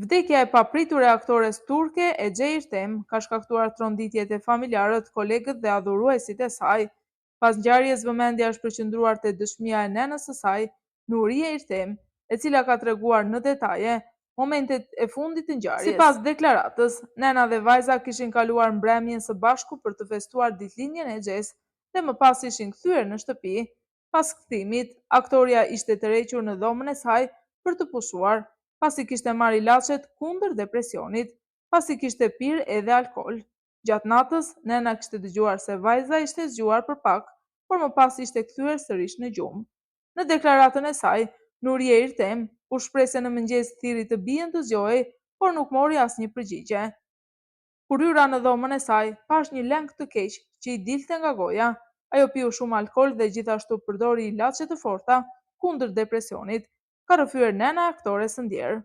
Vdekja e papritur e aktores turke Ece Ertem ka shkaktuar tronditjet e familjarët, kolegët dhe adhuruesit e saj. Pas ngjarjes, vëmendja është përqendruar te dëshmia e nenës së saj, Nuria Ertem, e cila ka treguar në detaje momentet e fundit të ngjarjes. Sipas deklaratës, nena dhe vajza kishin kaluar mbrëmjen së bashku për të festuar ditëlindjen e Eces dhe më pas ishin kthyer në shtëpi. Pas kthimit, aktoria ishte tërhequr në dhomën e saj për të pushuar, pasi kishte marrë ilaçet kundër depresionit, pasi kishte pirë edhe alkol. Gjatë natës, nena kishte dëgjuar se vajza ishte zgjuar për pak, por më pas ishte kthyer sërish në gjumë. Në deklaratën e saj, Nuria Ertem u shpreh se në mëngjes thirri të bijën të zgjohej, por nuk mori asnjë përgjigje. Kur hyra në dhomën e saj, pash një lëng të keq që i dilte nga goja. Ajo piu shumë alkol dhe gjithashtu përdori ilaçe të forta kundër depresionit, ka rrëfyer nëna e aktores së ndjer.